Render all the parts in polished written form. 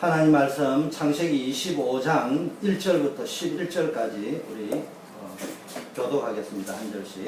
하나님 말씀 창세기 25장 1절부터 11절까지 우리 교독하겠습니다. 한 절씩.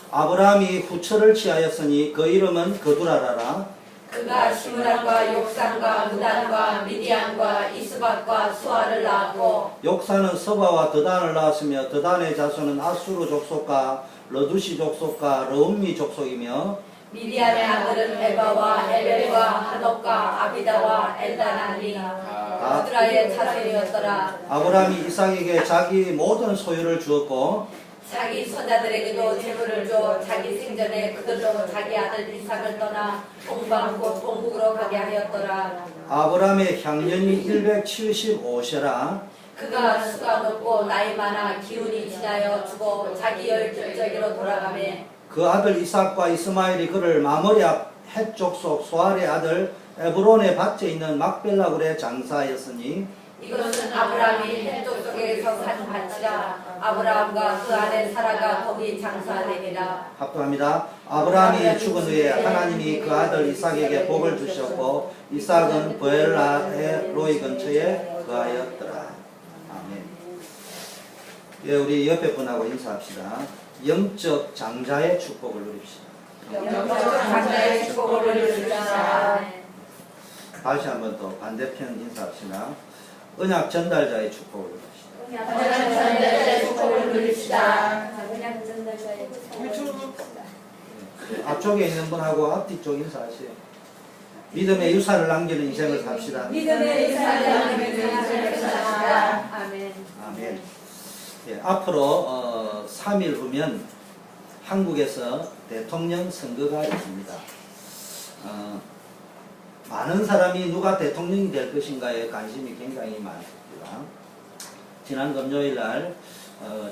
아브라함이 후처를 취하였으니 그 이름은 거두라라라. 그가 시므란과 욕산과 무단과 미디안과 이스박과 수아를 낳았고, 욕산은 서바와 드단을 낳았으며 드단의 자손은 아수르 족속과 러두시 족속과 르움미 족속이며, 미디안의 아들은 에바와 에벨과 하녹과 아비다와 엘다나니 그드라의 자손이었더라. 아브라함이 이삭에게 자기 모든 소유를 주었고 자기 손자들에게도 재물을 줘 자기 생전에 그들로 자기 아들 이삭을 떠나 동방 곧 동북으로 가게 하였더라. 아브라함의 향년이 175세라. 그가 수가 높고 나이 많아 기운이 지나여 죽어 자기 열절기로 돌아가매, 그 아들 이삭과 이스마엘이 그를 마므리 앞 헷 족속 소알의 아들 에브론에 밭에 있는 막벨라굴에 장사하였으니, 이것은 아브라함이 헷족 속에서 산 밭이라. 아브라함과 그 아내 사라가 거기 장사되니라. 합독합니다. 아브라함이 죽은 후에 하나님이 그 아들 이삭에게 복을 주셨고 이삭은 브엘라의 로이 근처에 거하였더라. 아멘. 예, 우리 옆에 분하고 인사합시다. 영적 장자의 축복을 누립시다. 영적 장자의 축복을 누립시다. 다시 한번 더 반대편 인사합시다. 언약 전달자의 축복을 누립시다. 언약 전달자의 축복을 누립시다. 앞쪽에 있는 분하고 앞뒤쪽 인사하세요. 믿음의 유산을 남기는 인생을 삽시다. 믿음의 유산을 남기는 인생을 삽시다. 아멘. 아멘. 예, 앞으로 3일 후면 한국에서 대통령 선거가 있습니다. 많은 사람이 누가 대통령이 될 것인가에 관심이 굉장히 많습니다. 지난 금요일 날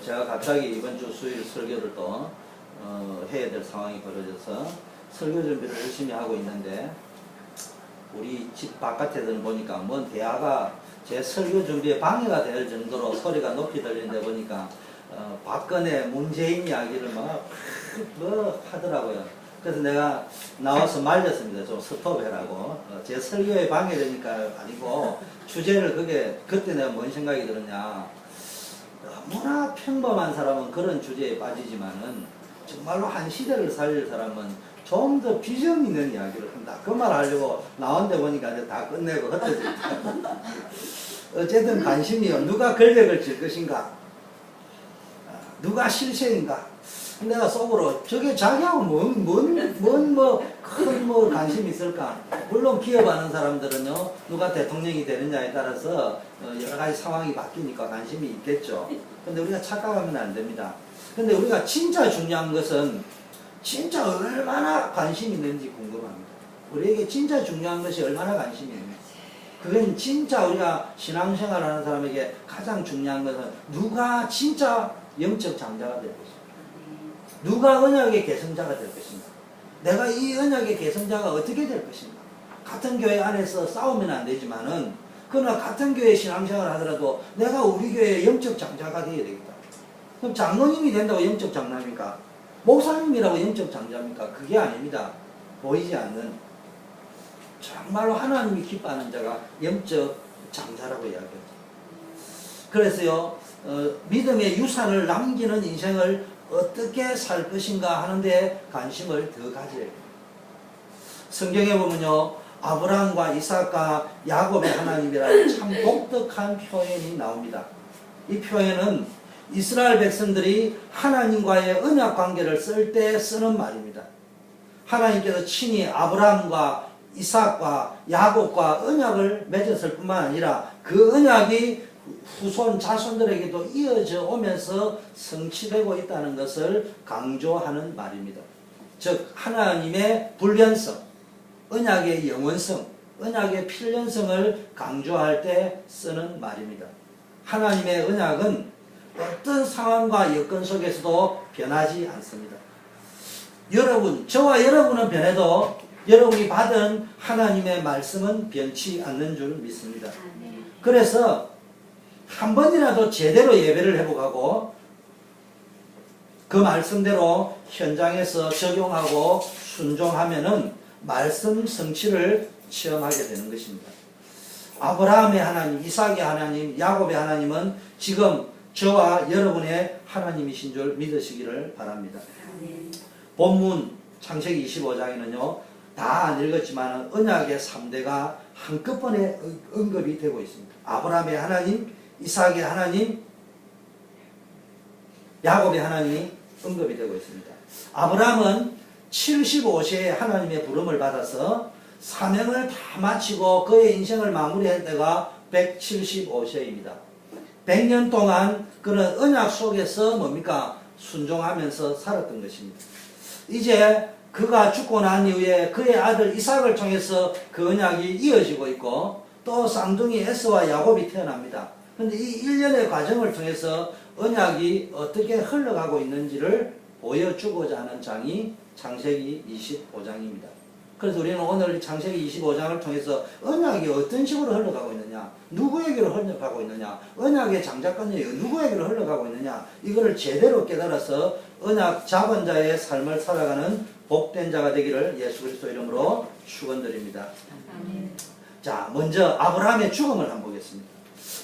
제가 갑자기 이번 주 수요일 설교를 또 해야 될 상황이 벌어져서 설교 준비를 열심히 하고 있는데, 우리 집 바깥에들 보니까 먼 대화가 제 설교 준비에 방해가 될 정도로 소리가 높이 들리는데 보니까 박근혜 문재인 이야기를 뭐 하더라고요. 그래서 내가 나와서 말렸습니다. 좀 스톱해라고. 제 설교에 방해되니까 아니고, 주제를 그때 내가 뭔 생각이 들었냐, 너무나 평범한 사람은 그런 주제에 빠지지만은 정말로 한 시대를 살릴 사람은 좀 더 비전 있는 이야기를 한다. 그 말 하려고 나온데 보니까 이제 다 끝내고 흩어져 있다. 어쨌든 관심이요. 누가 권력을 질 것인가? 누가 실세인가? 내가 속으로 저게 자기하고 큰 관심이 있을까? 물론 기업하는 사람들은요, 누가 대통령이 되느냐에 따라서 여러 가지 상황이 바뀌니까 관심이 있겠죠. 근데 우리가 착각하면 안 됩니다. 근데 우리가 진짜 중요한 것은 진짜 얼마나 관심이 있는지 궁금합니다. 우리에게 진짜 중요한 것이 얼마나 관심이 있는지. 그건 진짜 우리가 신앙생활 하는 사람에게 가장 중요한 것은 누가 진짜 영적 장자가 될 것인가, 누가 언약의 계승자가 될 것인가, 내가 이 언약의 계승자가 어떻게 될 것인가. 같은 교회 안에서 싸우면 안 되지만은, 그러나 같은 교회 신앙생활을 하더라도 내가 우리 교회의 영적 장자가 되어야 되겠다. 그럼 장로님이 된다고 영적 장자입니까? 목사님이라고 영적 장자입니까? 그게 아닙니다. 보이지 않는, 정말로 하나님이 기뻐하는 자가 영적 장자라고 이야기하죠. 그래서요, 믿음의 유산을 남기는 인생을 어떻게 살 것인가 하는데 관심을 더 가져야 돼요. 성경에 보면요, 아브라함과 이삭과 야곱의 하나님이라는 참 독특한 표현이 나옵니다. 이 표현은 이스라엘 백성들이 하나님과의 언약 관계를 쓸 때 쓰는 말입니다. 하나님께서 친히 아브라함과 이삭과 야곱과 언약을 맺었을 뿐만 아니라 그 언약이 후손 자손들에게도 이어져 오면서 성취되고 있다는 것을 강조하는 말입니다. 즉 하나님의 불변성, 언약의 영원성, 언약의 필연성을 강조할 때 쓰는 말입니다. 하나님의 언약은 어떤 상황과 여건 속에서도 변하지 않습니다. 여러분, 저와 여러분은 변해도 여러분이 받은 하나님의 말씀은 변치 않는 줄 믿습니다. 그래서 한 번이라도 제대로 예배를 회복하고 그 말씀대로 현장에서 적용하고 순종하면은 말씀 성취를 체험하게 되는 것입니다. 아브라함의 하나님, 이삭의 하나님, 야곱의 하나님은 지금 저와 여러분의 하나님이신 줄 믿으시기를 바랍니다. 본문 창세기 25장에는요, 다 안 읽었지만 언약의 3대가 한꺼번에 언급이 되고 있습니다. 아브라함의 하나님, 이삭의 하나님, 야곱의 하나님이 언급이 되고 있습니다. 아브라함은 75세에 하나님의 부름을 받아서 사명을 다 마치고 그의 인생을 마무리할 때가 175세입니다. 100년 동안 그는 언약 속에서 뭡니까? 순종하면서 살았던 것입니다. 이제 그가 죽고 난 이후에 그의 아들 이삭을 통해서 그 언약이 이어지고 있고 또 쌍둥이 에서와 야곱이 태어납니다. 그런데 이 일련의 과정을 통해서 언약이 어떻게 흘러가고 있는지를 보여주고자 하는 장이 창세기 25장입니다. 그래서 우리는 오늘 창세기 25장을 통해서 언약이 어떤 식으로 흘러가고 있느냐, 누구에게로 흘러가고 있느냐, 언약의 장작권이 누구에게로 흘러가고 있느냐, 이거를 제대로 깨달아서 언약 자본자의 삶을 살아가는 복된 자가 되기를 예수 그리스도 이름으로 축원드립니다. 자, 먼저 아브라함의 죽음을 한번 보겠습니다.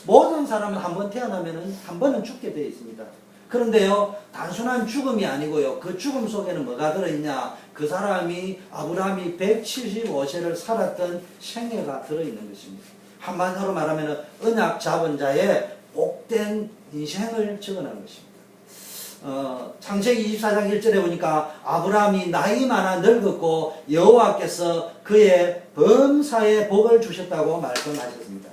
모든 사람은 한 번 태어나면 한 번은 죽게 되어 있습니다. 그런데요, 단순한 죽음이 아니고요, 그 죽음 속에는 뭐가 들어있냐, 그 사람이 아브라함이 175세를 살았던 생애가 들어있는 것입니다. 한마디로 말하면 언약 자본자의 복된 인생을 적어놓은 것입니다. 창세기 24장 1절에 보니까 아브라함이 나이 많아 늙었고 여호와께서 그의 범사에 복을 주셨다고 말씀하셨습니다.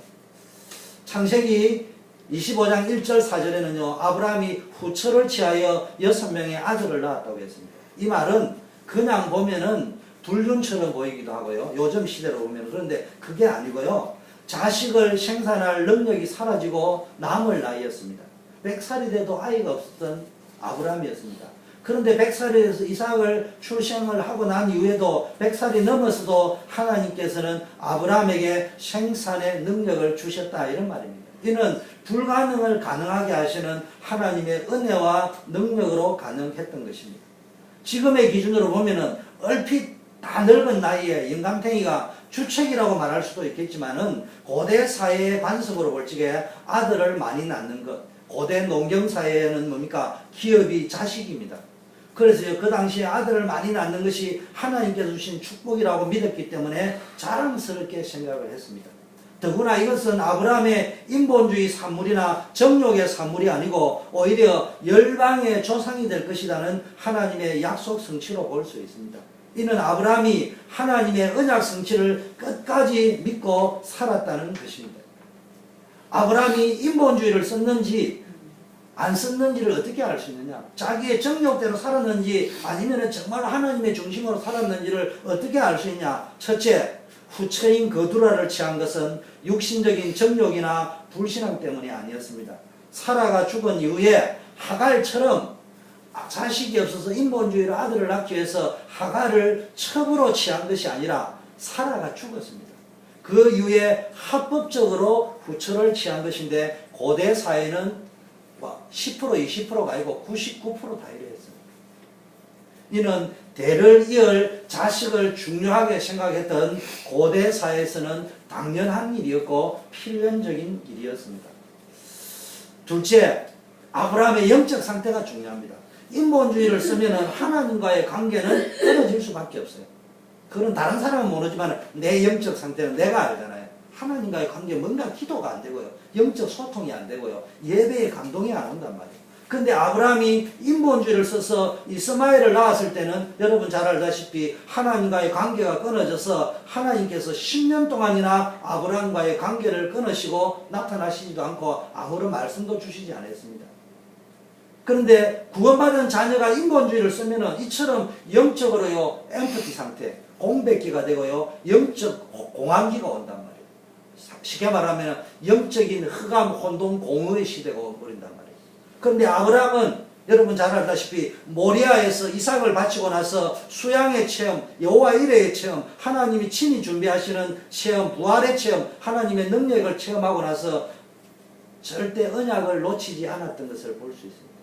창세기 25장 1절 4절에는요, 아브라함이 후처를 취하여 6명의 아들을 낳았다고 했습니다. 이 말은 그냥 보면은 불륜처럼 보이기도 하고요, 요즘 시대로 보면. 그런데 그게 아니고요, 자식을 생산할 능력이 사라지고 남을 나이였습니다. 100살이 돼도 아이가 없었던 아브라함이었습니다. 그런데 100살이 돼서 이삭을 출생을 하고 난 이후에도 100살이 넘어서도 하나님께서는 아브라함에게 생산의 능력을 주셨다, 이런 말입니다. 이는 불가능을 가능하게 하시는 하나님의 은혜와 능력으로 가능했던 것입니다. 지금의 기준으로 보면은 얼핏 다 늙은 나이에 영감탱이가 주책이라고 말할 수도 있겠지만은 고대 사회의 반석으로 볼 적에 아들을 많이 낳는 것, 고대 농경 사회에는 뭡니까? 기업이 자식입니다. 그래서 그 당시에 아들을 많이 낳는 것이 하나님께서 주신 축복이라고 믿었기 때문에 자랑스럽게 생각을 했습니다. 더구나 이것은 아브라함의 인본주의 산물이나 정욕의 산물이 아니고 오히려 열방의 조상이 될 것이라는 하나님의 약속 성취로 볼 수 있습니다. 이는 아브라함이 하나님의 언약 성취를 끝까지 믿고 살았다는 것입니다. 아브라함이 인본주의를 썼는지 안 썼는지를 어떻게 알 수 있느냐? 자기의 정욕대로 살았는지 아니면 정말 하나님의 중심으로 살았는지를 어떻게 알 수 있냐? 첫째, 후처인 거두라를 취한 것은 육신적인 정욕이나 불신앙 때문이 아니었습니다. 사라가 죽은 이후에 하갈처럼 자식이 없어서 인본주의로 아들을 낳기 위해서 하갈을 첩으로 취한 것이 아니라 사라가 죽었습니다. 그 이후에 합법적으로 후처를 취한 것인데 고대 사회는 10% 20%가 아니고 99% 다 이랬습니다. 이는 대를 이을 자식을 중요하게 생각했던 고대 사회에서는 당연한 일이었고 필연적인 일이었습니다. 둘째, 아브라함의 영적 상태가 중요합니다. 인본주의를 쓰면 하나님과의 관계는 끊어질 수밖에 없어요. 그건 다른 사람은 모르지만 내 영적 상태는 내가 알잖아요. 하나님과의 관계, 뭔가 기도가 안 되고요, 영적 소통이 안 되고요, 예배에 감동이 안 온단 말이에요. 근데 아브라함이 인본주의를 써서 이스마엘을 낳았을 때는 여러분 잘 알다시피 하나님과의 관계가 끊어져서 하나님께서 10년 동안이나 아브라함과의 관계를 끊으시고 나타나시지도 않고 아무런 말씀도 주시지 않았습니다. 그런데 구원받은 자녀가 인본주의를 쓰면은 이처럼 영적으로요, 엠프티 상태, 공백기가 되고요, 영적 공황기가 온단 말이에요. 쉽게 말하면 영적인 흑암, 혼돈, 공허의 시대가 오버린단 말이에요. 그런데 아브라함은 여러분 잘 알다시피 모리아에서 이삭을 바치고 나서 수양의 체험, 여호와 일의 체험, 하나님이 친히 준비하시는 체험, 부활의 체험, 하나님의 능력을 체험하고 나서 절대 언약을 놓치지 않았던 것을 볼 수 있습니다.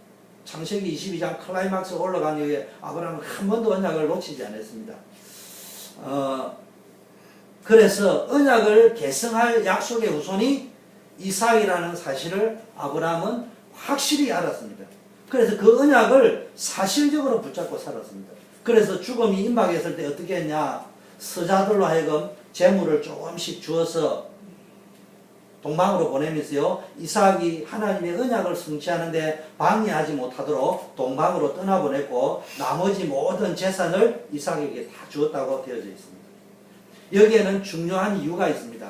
창세기 22장 클라이막스 올라간 이후에 아브라함은 한 번도 언약을 놓치지 않았습니다. 그래서 언약을 계승할 약속의 후손이 이삭이라는 사실을 아브라함은 확실히 알았습니다. 그래서 그 언약을 사실적으로 붙잡고 살았습니다. 그래서 죽음이 임박했을 때 어떻게 했냐? 서자들로 하여금 재물을 조금씩 주어서 동방으로 보내면서요, 이삭이 하나님의 언약을 성취하는데 방해하지 못하도록 동방으로 떠나보냈고, 나머지 모든 재산을 이삭에게 다 주었다고 되어져 있습니다. 여기에는 중요한 이유가 있습니다.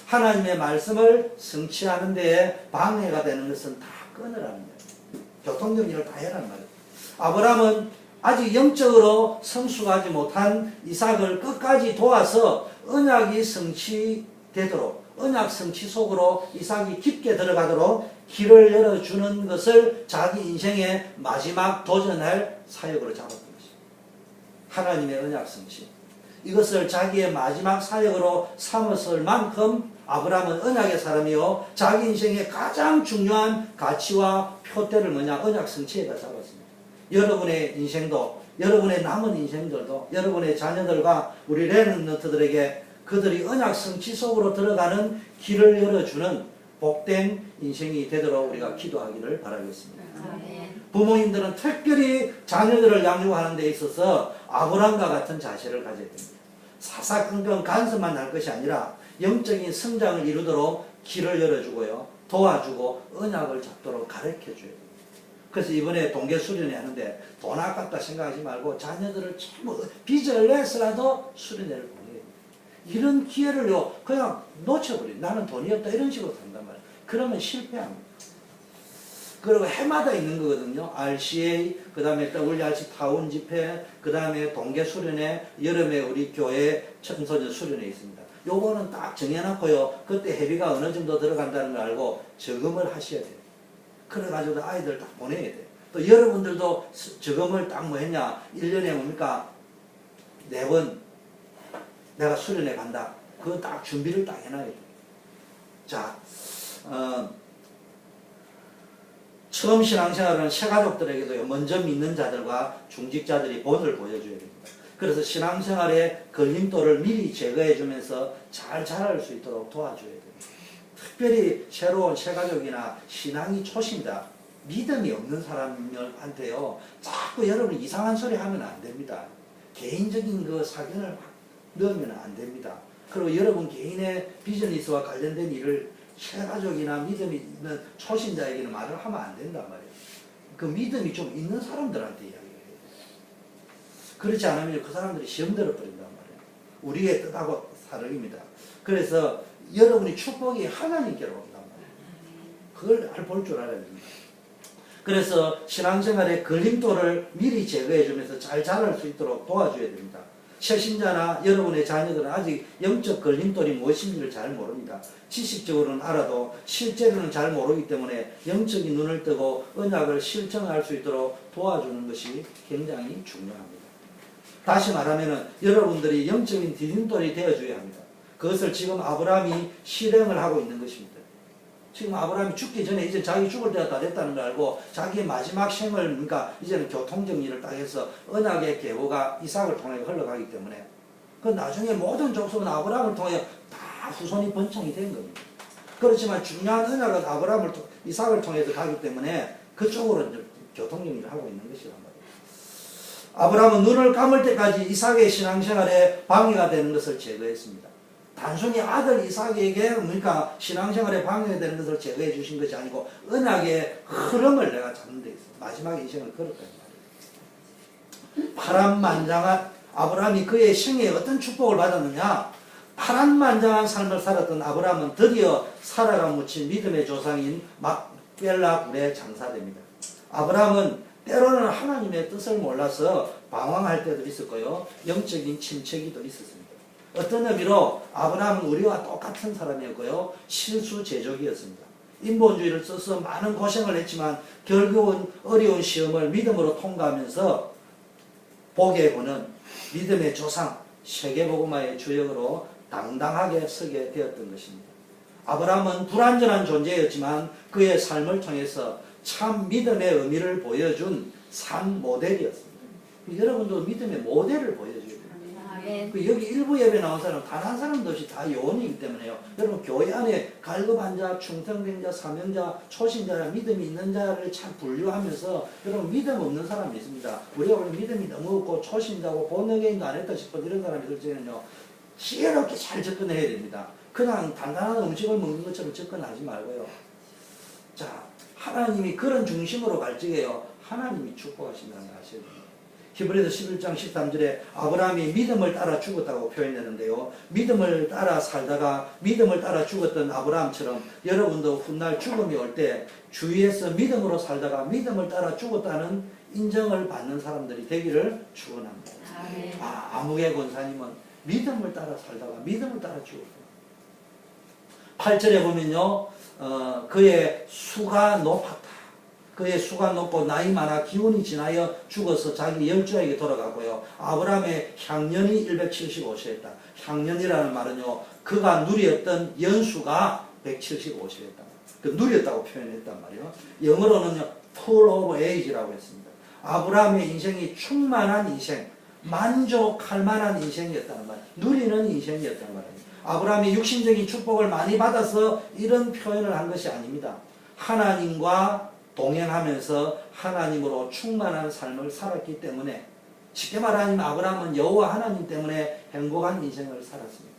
하나님의 말씀을 성취하는 데에 방해가 되는 것은 다 끊으라는 거예요. 교통정리를 다 해라는 말이에요. 아브라함은 아직 영적으로 성숙하지 못한 이삭을 끝까지 도와서 언약이 성취되도록, 언약 성취 속으로 이삭이 깊게 들어가도록 길을 열어주는 것을 자기 인생의 마지막 도전할 사역으로 잡았던 것입니다. 하나님의 언약 성취. 이것을 자기의 마지막 사역으로 삼았을 만큼 아브라함은 언약의 사람이요, 자기 인생의 가장 중요한 가치와 표대를 뭐냐? 언약 성취에다 잡았습니다. 여러분의 인생도, 여러분의 남은 인생들도, 여러분의 자녀들과 우리 레넌트들에게 그들이 언약 성취 속으로 들어가는 길을 열어주는 복된 인생이 되도록 우리가 기도하기를 바라겠습니다. 부모님들은 특별히 자녀들을 양육하는 데 있어서 아브라함과 같은 자세를 가져야 됩니다. 사사건건 간섭만 할 것이 아니라 영적인 성장을 이루도록 길을 열어주고요, 도와주고 언약을 잡도록 가르쳐줘야 됩니다. 그래서 이번에 동계 수련회 하는데 돈 아깝다 생각하지 말고 자녀들을 전부 빚을 내서라도 수련회를 보내야 됩니다. 이런 기회를요 그냥 놓쳐버려요. 나는 돈이 없다 이런 식으로 산단 말이에요. 그러면 실패합니다. 그리고 해마다 있는 거거든요. RCA, 그 다음에 WRC 타운 집회, 그 다음에 동계 수련회, 여름에 우리 교회 청소년 수련회 있습니다. 요거는 딱 정해놨고요. 그때 회비가 어느 정도 들어간다는 걸 알고 저금을 하셔야 돼요. 그래가지고 아이들 딱 보내야 돼요. 또 여러분들도 저금을 딱 뭐 했냐? 1년에 뭡니까? 4번 내가 수련회 간다. 그거 딱 준비를 딱 해놔야 돼요. 자, 처음 신앙생활은 새가족들에게도 먼저 믿는 자들과 중직자들이 본을 보여줘야 됩니다. 그래서 신앙생활의 걸림돌을 미리 제거해주면서 잘 자랄 수 있도록 도와줘야 됩니다. 특별히 새로운 새가족이나 신앙이 초신자, 믿음이 없는 사람한테요, 자꾸 여러분 이상한 소리 하면 안 됩니다. 개인적인 그 사견을 막 넣으면 안 됩니다. 그리고 여러분 개인의 비즈니스와 관련된 일을 새가족이나 믿음이 있는 초신자에게는 말을 하면 안 된단 말이에요. 그 믿음이 좀 있는 사람들한테 이야기해야 돼요. 그렇지 않으면 그 사람들이 시험 들어버린단 말이에요. 우리의 뜻하고 다릅니다. 그래서 여러분이 축복이 하나님께로 온단 말이에요. 그걸 볼 줄 알아야 됩니다. 그래서 신앙생활의 걸림돌을 미리 제거해주면서 잘 자랄 수 있도록 도와줘야 됩니다. 새신자나 여러분의 자녀들은 아직 영적 걸림돌이 무엇인지를 잘 모릅니다. 지식적으로는 알아도 실제로는 잘 모르기 때문에 영적인 눈을 뜨고 언약을 실천할 수 있도록 도와주는 것이 굉장히 중요합니다. 다시 말하면 여러분들이 영적인 디딤돌이 되어줘야 합니다. 그것을 지금 아브라함이 실행을 하고 있는 것입니다. 지금 아브라함이 죽기 전에 이제 자기 죽을 때가 다 됐다는 걸 알고 자기의 마지막 생을, 그러니까 이제는 교통정리를 딱 해서 언약의 계보가 이삭을 통해 흘러가기 때문에 그 나중에 모든 족속은 아브라함을 통해 다 후손이 번창이 된 겁니다. 그렇지만 중요한 언약은 이삭을 통해서 가기 때문에 그쪽으로 이제 교통정리를 하고 있는 것이란 말이에요. 아브라함은 눈을 감을 때까지 이삭의 신앙생활에 방해가 되는 것을 제거했습니다. 단순히 아들 이삭에게 그러니까 신앙생활에 방해되는 것을 제거해 주신 것이 아니고 언약의 흐름을 내가 잡는 데 있어. 마지막 인생을 걸었다는 말이에요. 파란만장한 아브라함이 그의 생애에 어떤 축복을 받았느냐? 파란만장한 삶을 살았던 아브라함은 드디어 사라가 묻힌 믿음의 조상인 막벨라 굴에 장사됩니다. 아브라함은 때로는 하나님의 뜻을 몰라서 방황할 때도 있었고요. 영적인 침체기도 있었습니다. 어떤 의미로 아브라함은 우리와 똑같은 사람이었고요. 실수제족이었습니다. 인본주의를 써서 많은 고생을 했지만 결국은 어려운 시험을 믿음으로 통과하면서 보게 보는 믿음의 조상, 세계복음화의 주역으로 당당하게 서게 되었던 것입니다. 아브라함은 불완전한 존재였지만 그의 삶을 통해서 참 믿음의 의미를 보여준 산 모델이었습니다. 여러분도 믿음의 모델을 보여줘야 됩니다. 아멘. 그 여기 일부 예배 나온 사람 단 한 사람도 없이 다 요원이기 때문에요. 여러분 교회 안에 갈급한 자, 충성된 자, 사명자, 초신자, 믿음이 있는 자를 참 분류하면서 여러분 믿음 없는 사람이 있습니다. 우리가 원래 믿음이 너무 없고 초신자고 본능에도 안 했다 싶어 이런 사람이 있을 때는요. 지혜롭게 잘 접근해야 됩니다. 그냥 단단한 음식을 먹는 것처럼 접근하지 말고요. 자, 하나님이 그런 중심으로 갈 적에요. 하나님이 축복하신다는 걸 아셔야 됩니다. 히브리서 11장 13절에 아브라함이 믿음을 따라 죽었다고 표현했는데요. 믿음을 따라 살다가 믿음을 따라 죽었던 아브라함처럼 여러분도 훗날 죽음이 올 때 주위에서 믿음으로 살다가 믿음을 따라 죽었다는 인정을 받는 사람들이 되기를 축원합니다. 아무개 권사님은 믿음을 따라 살다가 믿음을 따라 죽었어요. 8절에 보면요. 그의 수가 높았다. 그의 수가 높고 나이 많아 기운이 지나여 죽어서 자기 열조에게 돌아가고요. 아브라함의 향년이 175세였다. 향년이라는 말은요. 그가 누렸던 연수가 175세였다. 그 누렸다고 표현했단 말이에요. 영어로는요. full of age라고 했습니다. 아브라함의 인생이 충만한 인생, 만족할 만한 인생이었다는 말, 누리는 인생이었단 말이에요. 아브라함이 육신적인 축복을 많이 받아서 이런 표현을 한 것이 아닙니다. 하나님과 동행하면서 하나님으로 충만한 삶을 살았기 때문에 쉽게 말하면 아브라함은 여호와 하나님 때문에 행복한 인생을 살았습니다.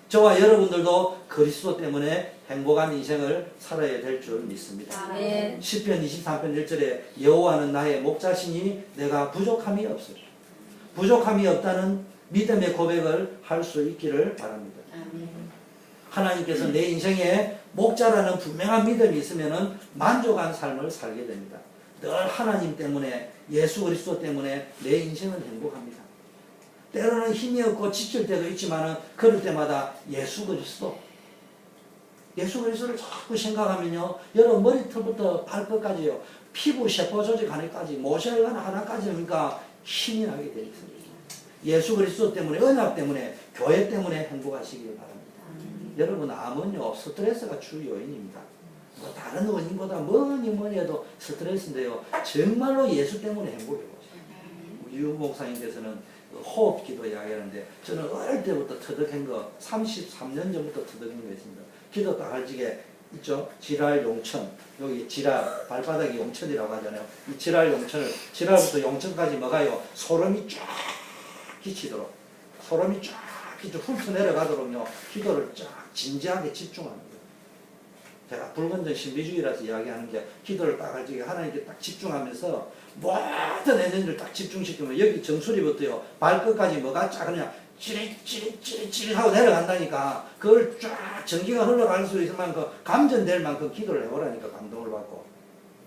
저와 여러분들도 그리스도 때문에 행복한 인생을 살아야 될 줄 믿습니다. 아멘. 시편 23편 1절에 여호와는 나의 목자시니 내가 부족함이 없으리라. 부족함이 없다는 믿음의 고백을 할 수 있기를 바랍니다. 하나님께서 내 인생에 목자라는 분명한 믿음이 있으면 만족한 삶을 살게 됩니다. 늘 하나님 때문에 예수 그리스도 때문에 내 인생은 행복합니다. 때로는 힘이 없고 지칠 때도 있지만 그럴 때마다 예수 그리스도를 자꾸 생각하면요. 여러분 머리털부터 발끝까지요. 피부 세포 조직 하나까지 모세혈관 하나까지 하니까 힘이 나게 되어 있습니다. 예수 그리스도 때문에 언약 때문에 교회 때문에 행복하시길 바랍니다. 여러분 암은요 스트레스가 주 요인입니다. 뭐 다른 원인보다 뭐니 해도 스트레스인데요. 정말로 예수 때문에 행복해 보세요. 유 목사님께서는 호흡 기도 이야기하는데 저는 어릴 때부터 터득한 거 33년 전부터 터득한 거 있습니다. 기도 딱 할 적에 있죠. 지랄 용천 여기 지랄 발바닥이 용천이라고 하잖아요. 이 지랄 용천을 지랄부터 용천까지 먹어요. 소름이 쫙 끼치도록 소름이 쫙 훑어 내려가도록요. 기도를 쫙 진지하게 집중합니다. 제가 불건전 신비주의라서 이야기하는 게 기도를 딱 할 적에 하나님께 딱 집중하면서 모든 에너지를 딱 집중시키면 여기 정수리부터요. 발끝까지 뭐가 쫙 그냥 찌릿 하고 내려간다니까 그걸 쫙 전기가 흘러갈 수 있을 만큼 감전될 만큼 기도를 해보라니까 감동을 받고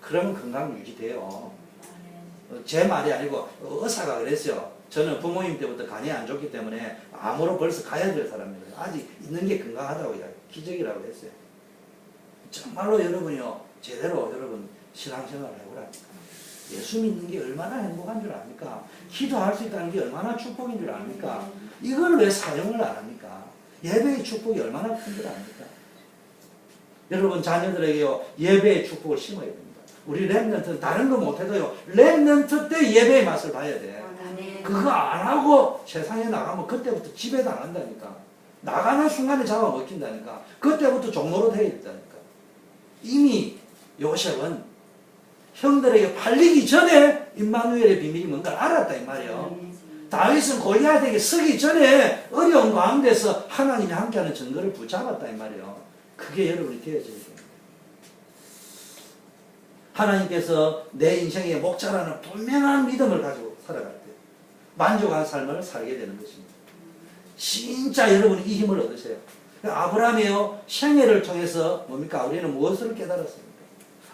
그러면 건강 유지돼요. 제 말이 아니고 의사가 그랬어요. 저는 부모님 때부터 간이 안 좋기 때문에 암으로 벌써 가야 될 사람입니다. 아직 있는 게 건강하다고 기적이라고 했어요. 정말로 여러분이요 제대로 여러분 신앙생활을 해보라니까. 예수 믿는 게 얼마나 행복한 줄 압니까? 기도할 수 있다는 게 얼마나 축복인 줄 압니까? 이걸 왜 사용을 안 합니까? 예배의 축복이 얼마나 큰 줄 압니까? 여러분 자녀들에게요 예배의 축복을 심어야 됩니다. 우리 랩런트는 다른 거 못해도요 랩런트 때 예배의 맛을 봐야 돼. 그거 안 하고 세상에 나가면 그때부터 지배당한다니까. 나가는 순간에 잡아먹힌다니까. 그때부터 종로로 돼야 된다니까. 이미 요셉은 형들에게 팔리기 전에 임마누엘의 비밀이 뭔가 알았다 이 말이에요. 다윗은 골리앗에게 서기 전에 어려운 가운데서 하나님이 함께하는 증거를 붙잡았다 이 말이에요. 그게 여러분이 되어져야 됩니다. 하나님께서 내 인생의 목자라는 분명한 믿음을 가지고 살아갈 때 만족한 삶을 살게 되는 것입니다. 진짜 여러분이 이 힘을 얻으세요. 아브라함이요 생애를 통해서 뭡니까? 우리는 무엇을 깨달았습니까?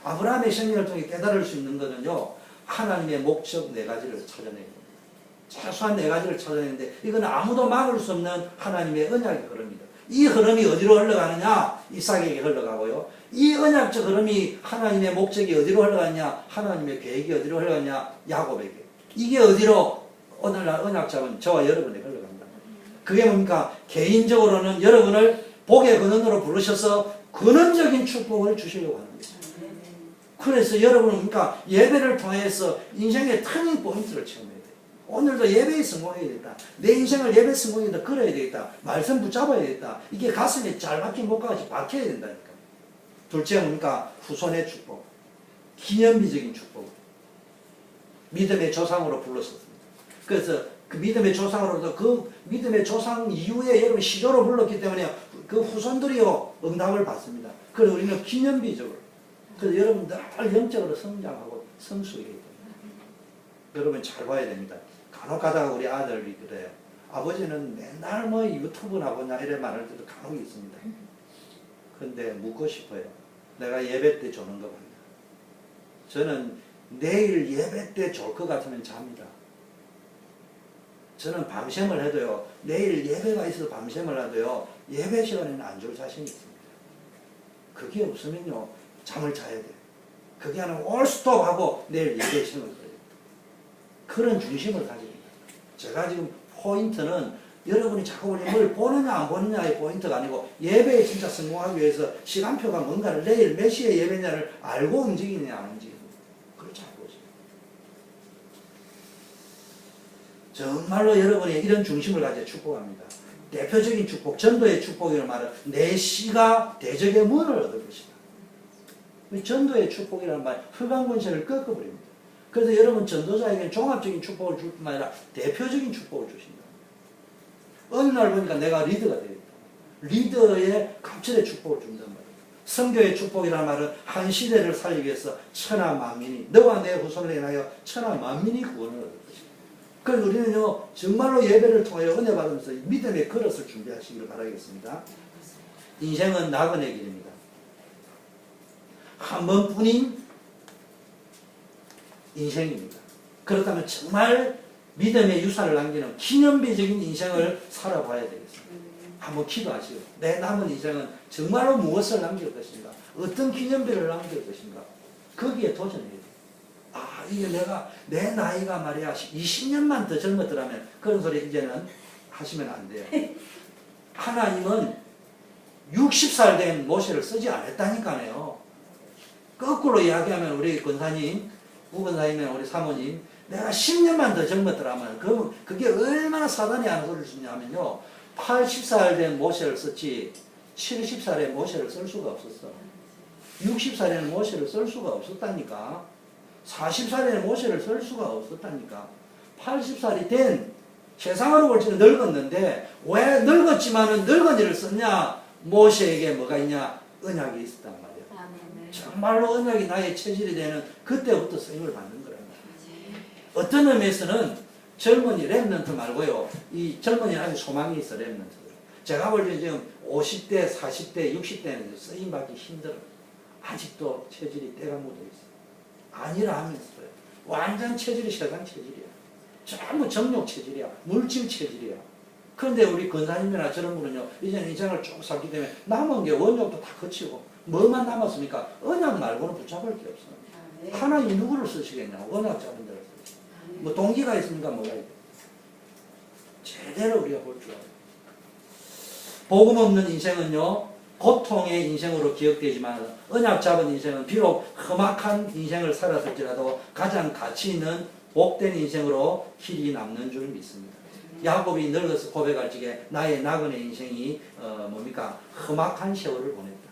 아브라함의 생애를 통해 깨달을 수 있는 것은요 하나님의 목적 4가지를 찾아내는 겁니다. 최소한 4가지를 찾아내는데 이건 아무도 막을 수 없는 하나님의 언약의 흐름입니다. 이 흐름이 어디로 흘러가느냐? 이삭에게 흘러가고요. 이 언약적 흐름이 하나님의 목적이 어디로 흘러가느냐? 하나님의 계획이 어디로 흘러가느냐? 야곱에게. 이게 어디로 오늘날 언약 잡은 저와 여러분에게 흘러간다. 그게 뭡니까? 개인적으로는 여러분을 복의 근원으로 부르셔서 근원적인 축복을 주시려고 하는 거죠. 그래서 여러분은 그러니까 예배를 통해서 인생의 터닝 포인트를 체험해야 돼요. 오늘도 예배에 성공해야겠다. 내 인생을 예배 성공에다 걸어야 되겠다. 말씀 붙잡아야 되겠다. 이게 가슴에 잘 박힌 목까지 박혀야 된다니까. 둘째 뭡니까? 후손의 축복. 기념비적인 축복. 믿음의 조상으로 불렀었습니다. 그래서 그 믿음의 조상으로도 그 믿음의 조상 이후에 여러분 시조로 불렀기 때문에 그 후손들이요 응답을 받습니다. 그래서 우리는 기념비적으로. 그래서 여러분 늘 영적으로 성장하고 성숙해야 됩니다. 여러분 잘 봐야 됩니다. 간혹 가다가 우리 아들이 그래요. 아버지는 맨날 뭐 유튜브나 보냐 이런 말할 때도 간혹 있습니다. 근데 묻고 싶어요. 내가 예배 때 조는 거 봅니다. 저는 내일 예배 때 졸 것 같으면 잡니다. 저는 밤샘을 해도요. 내일 예배가 있어서 밤샘을 해도요. 예배 시간에는 안 졸 자신이 있습니다. 그게 없으면요. 잠을 자야 돼요. 그게 아니라 올스톱하고 내일 예배 시간을 거예요. 그런 중심을 가집니다. 제가 지금 포인트는 여러분이 자꾸 우리 뭘 보느냐 안 보느냐의 포인트가 아니고 예배에 진짜 성공하기 위해서 시간표가 뭔가를 내일 몇 시에 예배냐를 알고 움직이느냐 안 움직이느냐. 그렇지 않고 있어요. 정말로 여러분이 이런 중심을 가져 축복합니다. 대표적인 축복, 전도의 축복이라는 말은 내 씨가 대적의 문을 얻을 것이다. 전도의 축복이라는 말, 흑암권세를 꺾어버립니다. 그래서 여러분 전도자에게는 종합적인 축복을 줄 뿐만 아니라 대표적인 축복을 주신다. 어느 날 보니까 내가 리더가 되겠다. 리더의 갑절의 축복을 준단 말이에요. 성교의 축복이라는 말은 한 시대를 살리기 위해서 천하 만민이 너와 내 후손을 인하여 천하 만민이 구원을 얻을 것이다. 그래서 우리는요 정말로 예배를 통하여 은혜 받으면서 믿음의 그릇을 준비하시기를 바라겠습니다. 인생은 나그네 길입니다. 한 번뿐인 인생입니다. 그렇다면 정말 믿음의 유산을 남기는 기념비적인 인생을 살아봐야 되겠습니다. 한번 기도하시고 내 남은 인생은 정말로 무엇을 남길 것인가? 어떤 기념비를 남길 것인가? 거기에 도전해야 돼요. 아 이게 내가 내 나이가 말이야 20년만 더 젊었더라면 그런 소리 이제는 하시면 안 돼요. 하나님은 60살 된 모세를 쓰지 않았다니까요. 거꾸로 이야기하면 우리 권사님 우건사님이나 우리 사모님 내가 10년만 더 젊었더라면 그게 얼마나 사단이 하는 소리를 쓰냐면요 80살 된 모세를 썼지 70살의 모세를 쓸 수가 없었어. 60살에는 모세를 쓸 수가 없었다니까. 40살에는 모세를 쓸 수가 없었다니까. 80살이 된 세상으로 볼 때는 늙었는데 왜 늙었지만은 늙은이를 썼냐? 모세에게 뭐가 있냐? 언약이 있었단 말이야. 정말로 언약이 나의 체질이 되는 그때부터 쓰임을 받는 거란 말이에요. 어떤 의미에서는 젊은이 랩런트 말고요. 이 젊은이는 아주 소망이 있어 랩런트. 제가 볼 때 지금 50대, 40대, 60대는 쓰임 받기 힘들어요. 아직도 체질이 때가 묻어 있어. 아니라 하면서요. 완전 체질이 세상 체질이야. 전부 정욕 체질이야. 물질 체질이야. 그런데 우리 권사님이나 저런 분은요. 이제는 인생을 쭉 살기 때문에 남은 게 원욕도 다 거치고 뭐만 남았습니까? 언약 말고는 붙잡을 게 없어. 하나님 누구를 쓰시겠냐고. 언약 잡은 데를 쓰시. 뭐 동기가 있습니까? 뭐가 있고. 제대로 우리가 볼 줄 알아요. 복음 없는 인생은요. 고통의 인생으로 기억되지만 언약 잡은 인생은 비록 험악한 인생을 살았을지라도 가장 가치 있는 복된 인생으로 길이 남는 줄 믿습니다. 야곱이 늙어서 고백할 적에 나의 나그네 인생이 뭡니까? 험악한 세월을 보냈다.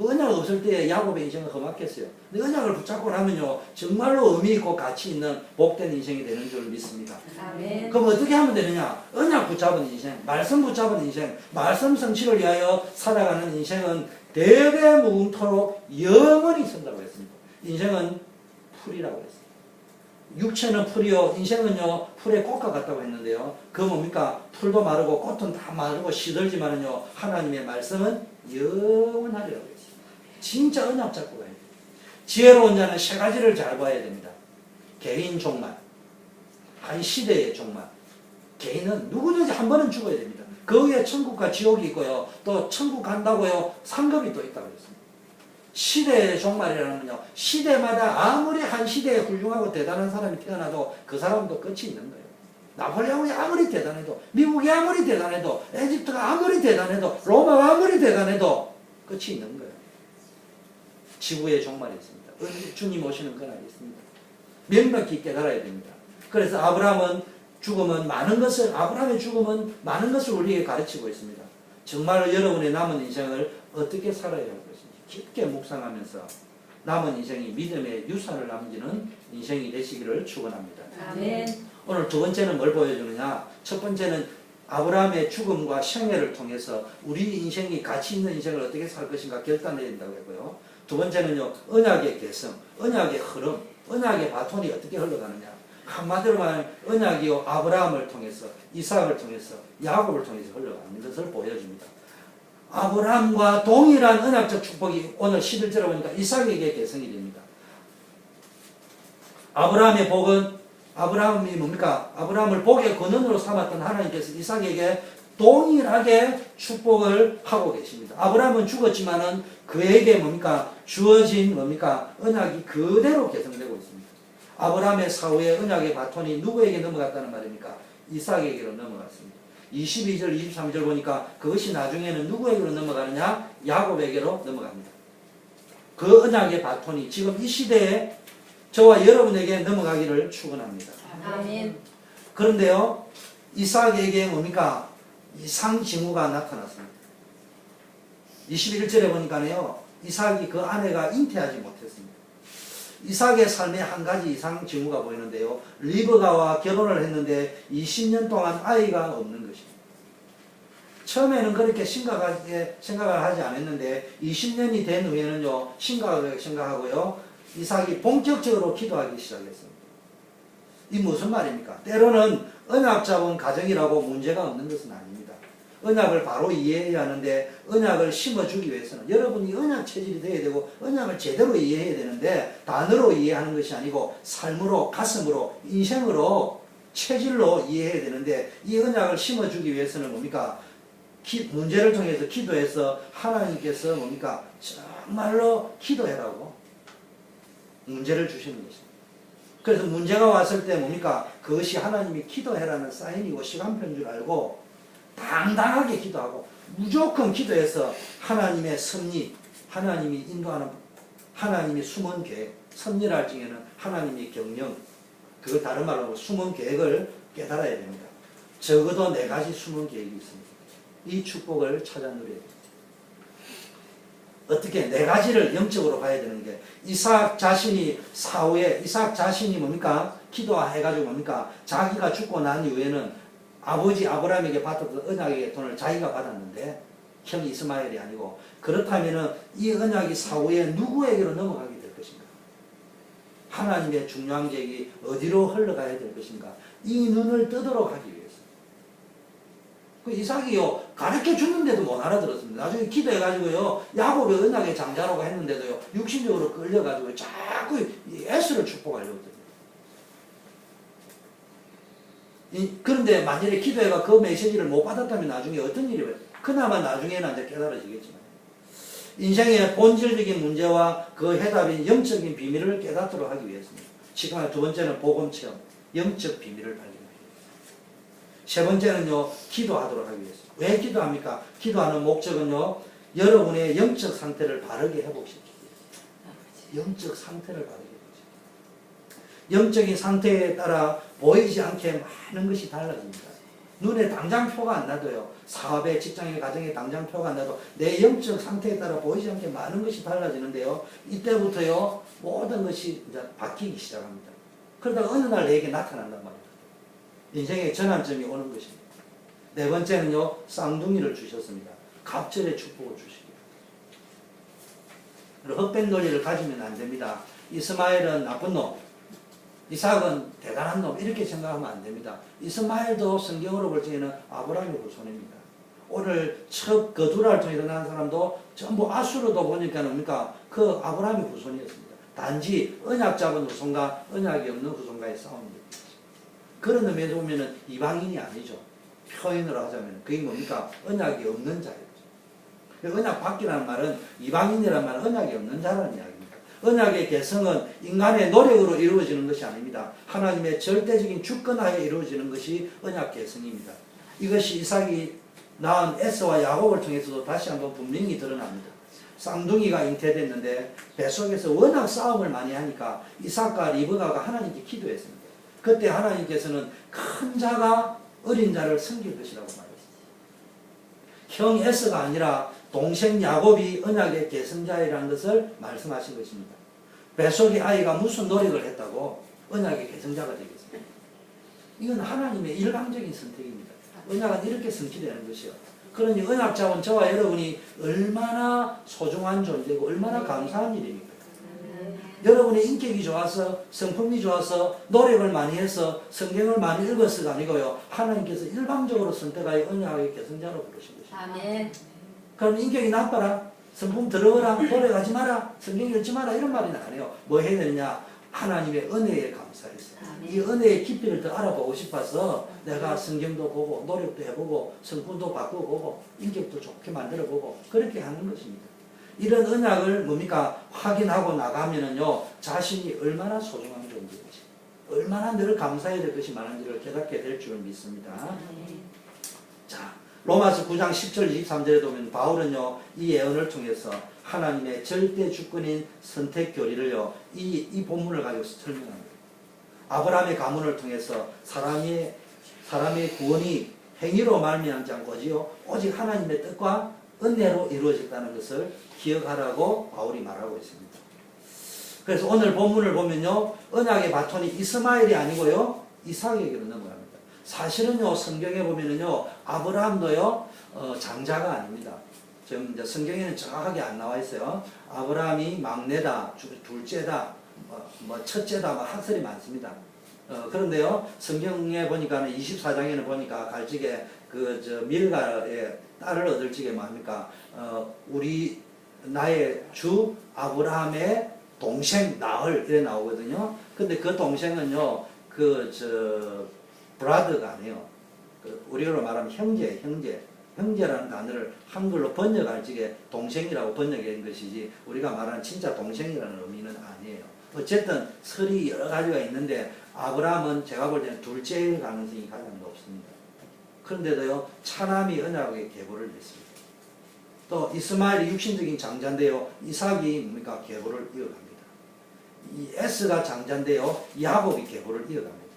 언약 없을 때 야곱의 인생은 험악했어요. 근데 언약을 붙잡고 나면요 정말로 의미 있고 가치 있는 복된 인생이 되는 줄 믿습니다. 아멘. 그럼 어떻게 하면 되느냐? 언약 붙잡은 인생, 말씀 붙잡은 인생, 말씀 성취를 위하여 살아가는 인생은 대대무궁토록 영원히 있는다고 했습니다. 인생은 풀이라고 했습니다. 육체는 풀이요, 인생은요 풀의 꽃과 같다고 했는데요. 그 뭡니까? 풀도 마르고 꽃은 다 마르고 시들지만은요 하나님의 말씀은 영원하리라고 했습니다. 진짜 언약 잡고 가야 돼요. 지혜로운 자는 세 가지를 잘 봐야 됩니다. 개인 종말, 한 시대의 종말. 개인은 누구든지 한 번은 죽어야 됩니다. 그 위에 천국과 지옥이 있고요. 또 천국 간다고요. 상급이 또 있다고 했습니다. 시대의 종말이라는 건요. 시대마다 아무리 한 시대에 훌륭하고 대단한 사람이 태어나도 그 사람도 끝이 있는 거예요. 나폴레옹이 아무리 대단해도, 미국이 아무리 대단해도, 에집트가 아무리 대단해도, 로마가 아무리 대단해도 끝이 있는 거예요. 지구의 종말이 있습니다. 주님 오시는 그날이 있습니다. 명백히 깨달아야 됩니다. 그래서 아브라함의 죽음은 많은 것을 우리에게 가르치고 있습니다. 정말로 여러분의 남은 인생을 어떻게 살아야 할 것인지 깊게 묵상하면서 남은 인생이 믿음의 유산을 남기는 인생이 되시기를 축원합니다. 아멘. 오늘 두 번째는 뭘 보여주느냐? 첫 번째는 아브라함의 죽음과 생애를 통해서 우리 인생이 가치 있는 인생을 어떻게 살 것인가 결단해야 된다고 했고요. 두 번째는요, 언약의 개성, 언약의 흐름, 언약의 바톤이 어떻게 흘러가느냐. 한마디로 말하면 언약이요, 아브라함을 통해서, 이삭을 통해서, 야곱을 통해서 흘러가는 것을 보여줍니다. 아브라함과 동일한 언약적 축복이 오늘 11절에 보니까 이삭에게 개성이 됩니다. 아브라함의 복은 아브라함이 뭡니까? 아브라함을 복의 근원으로 삼았던 하나님께서 이삭에게 동일하게 축복을 하고 계십니다. 아브라함은 죽었지만은 그에게 뭡니까? 주어진 뭡니까? 언약이 그대로 개성되고 있습니다. 아브라함의 사후에 언약의 바톤이 누구에게 넘어갔다는 말입니까? 이삭에게로 넘어갔습니다. 22절, 23절 보니까 그것이 나중에는 누구에게로 넘어가느냐? 야곱에게로 넘어갑니다. 그 언약의 바톤이 지금 이 시대에 저와 여러분에게 넘어가기를 축원합니다. 아멘. 그런데요, 이삭에게 뭡니까? 이상 징후가 나타났습니다. 21절에 보니까요, 이삭이 그 아내가 잉태하지 못했습니다. 이삭의 삶에 한 가지 이상 징후가 보이는데요, 리브가와 결혼을 했는데 20년 동안 아이가 없는 것입니다. 처음에는 그렇게 심각하게 생각을 하지 않았는데 20년이 된 후에는요, 심각하게 생각하고요, 이삭이 본격적으로 기도하기 시작했습니다. 이 무슨 말입니까? 때로는 언약 잡은 가정이라고 문제가 없는 것은 아닙니다. 언약을 바로 이해해야 하는데 언약을 심어주기 위해서는 여러분이 언약 체질이 되어야 되고 언약을 제대로 이해해야 되는데 단어로 이해하는 것이 아니고 삶으로, 가슴으로, 인생으로, 체질로 이해해야 되는데 이 언약을 심어주기 위해서는 뭡니까? 문제를 통해서 기도해서 하나님께서 뭡니까? 정말로 기도해라고 문제를 주시는 것입니다. 그래서 문제가 왔을 때 뭡니까? 그것이 하나님이 기도해라는 사인이고 시간표인 줄 알고 당당하게 기도하고 무조건 기도해서 하나님의 섭리, 하나님이 인도하는 하나님이 숨은 계획, 섭리를 할 적에는 하나님의 경영, 그거 다른 말로 숨은 계획을 깨달아야 됩니다. 적어도 4가지 숨은 계획이 있습니다. 이 축복을 찾아 누려야 됩니다. 어떻게 4가지를 영적으로 봐야 되는 게 이삭 자신이 사후에 이삭 자신이 뭡니까? 기도해가지고 뭡니까? 자기가 죽고 난 이후에는 아버지 아브라함에게 받았던 언약의 돈을 자기가 받았는데 형 이스마엘이 아니고 그렇다면은 이 언약이 사후에 누구에게로 넘어가게 될 것인가? 하나님의 중요한 계획이 어디로 흘러가야 될 것인가? 이 눈을 뜨도록 하기 위해서. 그 이삭이요, 가르쳐 줬는데도 못 알아들었습니다. 나중에 기도해가지고요, 야곱의 언약의 장자라고 했는데도요, 육신적으로 끌려가지고 자꾸 에스를 축복하려고 했거든요. 그런데 만약에 기도해가 그 메시지를 못 받았다면 나중에 어떤 일이 벌어요? 그나마 나중에는 이제 깨달아지겠지만. 인생의 본질적인 문제와 그 해답인 영적인 비밀을 깨닫도록 하기 위해서입니다. 지금 두 번째는 복음 체험, 영적 비밀을 발견하기 위해서. 세 번째는요, 기도하도록 하기 위해서. 왜 기도합니까? 기도하는 목적은요, 여러분의 영적 상태를 바르게 회복시키기 위해서. 영적 상태를 바르게 회복시키기 위해서. 영적인 상태에 따라 보이지 않게 많은 것이 달라집니다. 눈에 당장표가 안 나도요, 사업에, 직장에, 가정에 당장표가 안 나도 내 영적 상태에 따라 보이지 않게 많은 것이 달라지는데요, 이때부터요, 모든 것이 이제 바뀌기 시작합니다. 그러다가 어느 날 내게 나타난단 말이에요. 인생의 전환점이 오는 것입니다. 네 번째는요, 쌍둥이를 주셨습니다. 갑절의 축복을 주시기. 그리고 헛된 논리를 가지면 안 됩니다. 이스마엘은 나쁜 놈, 이삭은 대단한 놈, 이렇게 생각하면 안 됩니다. 이스마엘도 성경으로 볼 적에는 아브라함의 후손입니다. 오늘 첫 거두라를 통해서 난 사람도 전부 아수르도 보니까 뭡니까? 그 아브라함의 후손이었습니다. 단지 언약 잡은 후손과 언약이 없는 후손과의 싸움입니다. 그런 의미에서 보면은 이방인이 아니죠. 표현으로 하자면 그게 뭡니까? 언약이 없는 자예요. 언약 받기라는 말은 이방인이라는 말은 언약이 없는 자라는 이야기입니다. 언약의 개성은 인간의 노력으로 이루어지는 것이 아닙니다. 하나님의 절대적인 주권하에 이루어지는 것이 언약 개성입니다. 이것이 이삭이 낳은 에서와 야곱을 통해서도 다시 한번 분명히 드러납니다. 쌍둥이가 잉태됐는데 뱃속에서 워낙 싸움을 많이 하니까 이삭과 리브가가 하나님께 기도했습니다. 그때 하나님께서는 큰 자가 어린 자를 섬길 것이라고 말했어요. 형 에서가 아니라 동생 야곱이 언약의 계승자이라는 것을 말씀하신 것입니다. 뱃속의 아이가 무슨 노력을 했다고 언약의 계승자가 되겠습니까? 이건 하나님의 일방적인 선택입니다. 언약은 이렇게 성취되는 것이요. 그러니 언약 자원 저와 여러분이 얼마나 소중한 존재고 얼마나 감사한 일입니까? 여러분의 인격이 좋아서 성품이 좋아서 노력을 많이 해서 성경을 많이 읽었어가 아니고요. 하나님께서 일방적으로 선택하여 언약의 계승자로 부르신 것입니다. 아멘. 그럼 인격이 나빠라, 성품 더러워라, 노력하지 마라, 성경 읽지 마라 이런 말은 안 해요. 뭐 해야 되느냐? 하나님의 은혜에 감사해서 이 은혜의 깊이를 더 알아보고 싶어서 내가 성경도 보고 노력도 해보고 성품도 바꾸고 인격도 좋게 만들어보고 그렇게 하는 것입니다. 이런 언약을 뭡니까? 확인하고 나가면은요, 자신이 얼마나 소중한 존재인지, 얼마나 늘 감사해야 될 것이 많은지를 깨닫게 될 줄 믿습니다. 자, 로마서 9장 10절 23절에 보면 바울은요, 이 예언을 통해서 하나님의 절대 주권인 선택 교리를요, 이 본문을 가지고 설명합니다. 아브라함의 가문을 통해서 사람의 구원이 행위로 말미암지 않고지요, 오직 하나님의 뜻과 은혜로 이루어졌다는 것을 기억하라고 바울이 말하고 있습니다. 그래서 오늘 본문을 보면요, 언약의 바톤이 이스마엘이 아니고요, 이삭에게로 넘어갑니다. 사실은요, 성경에 보면은요, 아브라함도요, 장자가 아닙니다. 지금 이제 성경에는 정확하게 안 나와 있어요. 아브라함이 막내다, 둘째다, 첫째다, 학설이 많습니다. 그런데요, 성경에 보니까는 24장에는 보니까 갈지게 밀가의 딸을 얻을 적에 뭡니까? 나의 주 아브라함의 동생 나흘 이래 나오거든요. 근데 그 동생은요, 브라더가 아니에요. 우리로 말하면 형제라는 단어를 한글로 번역할 적에 동생이라고 번역한 것이지 우리가 말하는 진짜 동생이라는 의미는 아니에요. 어쨌든 설이 여러 가지가 있는데 아브라함은 제가 볼 때는 둘째일 가능성이 가장 높습니다. 그런데도요, 차남이 언약의 계보를 했습니다. 또 이스마엘이 육신적인 장자인데요, 이삭이 뭡니까? 계보를 이어갑니다. 이 에스가 장자인데요, 야곱이 계보를 이어갑니다.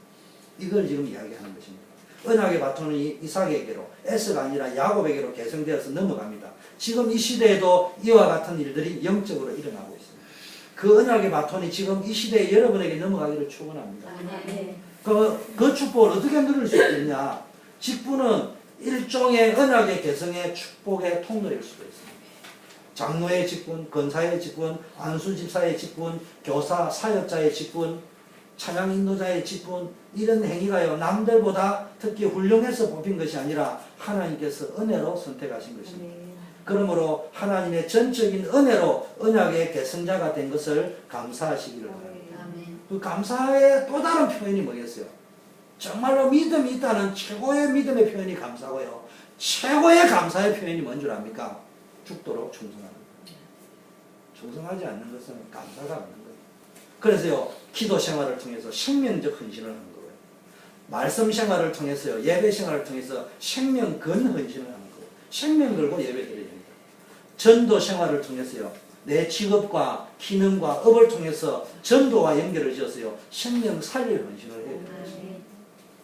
이걸 지금 이야기하는 것입니다. 언약의 바톤이 이삭에게로, 에스가 아니라 야곱에게로 계승되어서 넘어갑니다. 지금 이 시대에도 이와 같은 일들이 영적으로 일어나고 있습니다. 그 언약의 바톤이 지금 이 시대에 여러분에게 넘어가기를 축원합니다. 그 축복을 어떻게 누릴 수 있느냐? 직분은 일종의 언약의 계승의 축복의 통로일 수도 있습니다. 장로의 직분, 권사의 직분, 안수집사의 직분, 교사, 사역자의 직분, 찬양 인도자의 직분, 이런 행위가요, 남들보다 특히 훌륭해서 뽑힌 것이 아니라 하나님께서 은혜로 선택하신 것입니다. 그러므로 하나님의 전적인 은혜로 언약의 계승자가 된 것을 감사하시기를 바랍니다. 그 감사의 또 다른 표현이 뭐겠어요? 정말로 믿음이 있다는 최고의 믿음의 표현이 감사고요. 최고의 감사의 표현이 뭔 줄 압니까? 죽도록 충성하는 거예요. 충성하지 않는 것은 감사가 없는 거예요. 그래서요, 기도 생활을 통해서 생명적 헌신을 하는 거예요. 말씀 생활을 통해서요, 예배 생활을 통해서 생명 건 헌신을 하는 거예요. 생명 걸고 예배 드려야 됩니다. 전도 생활을 통해서요, 내 직업과 기능과 업을 통해서 전도와 연결을 지어서요, 생명 살릴 헌신을 해야 됩니다.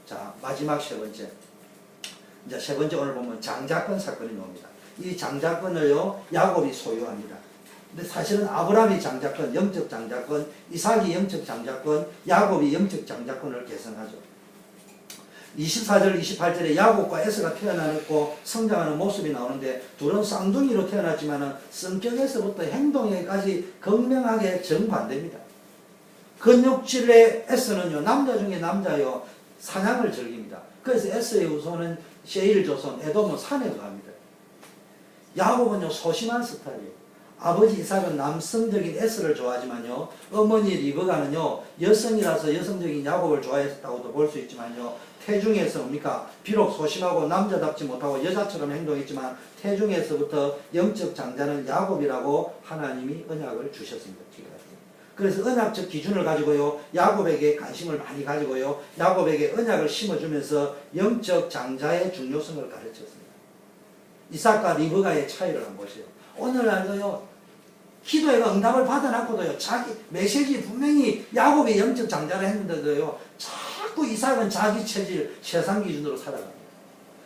자, 마지막 세 번째. 이제 세 번째 오늘 보면 장자권 사건이 나옵니다. 이 장자권을요, 야곱이 소유합니다. 근데 사실은 아브라함이 장자권, 영적 장자권, 이삭이 영적 장자권, 야곱이 영적 장자권을 계승하죠. 24절, 28절에 야곱과 에서가 태어나고 성장하는 모습이 나오는데 둘은 쌍둥이로 태어났지만 성격에서부터 행동에까지 극명하게 정반대입니다. 근육질의 에서는요, 남자 중에 남자요, 사냥을 즐깁니다. 그래서 에서의 후손은 세일 조선, 에돔은 산에 갑니다. 야곱은요, 소심한 스타일이에요. 아버지 이삭은 남성적인 에서를 좋아하지만요, 어머니 리브가는요, 여성이라서 여성적인 야곱을 좋아했다고도 볼 수 있지만요, 태중에서 뭡니까? 비록 소심하고 남자답지 못하고 여자처럼 행동했지만 태중에서부터 영적 장자는 야곱이라고 하나님이 언약을 주셨습니다. 그래서 언약적 기준을 가지고요, 야곱에게 관심을 많이 가지고요, 야곱에게 언약을 심어주면서 영적 장자의 중요성을 가르쳤습니다. 이삭과 리브가의 차이를 한번 보세요. 오늘날도요, 기도에 응답을 받아놨고도요, 자기 메시지 분명히 야곱이 영적 장자를 했는데도요, 자꾸 자꾸 이삭은 자기 체질, 세상 기준으로 살아갑니다.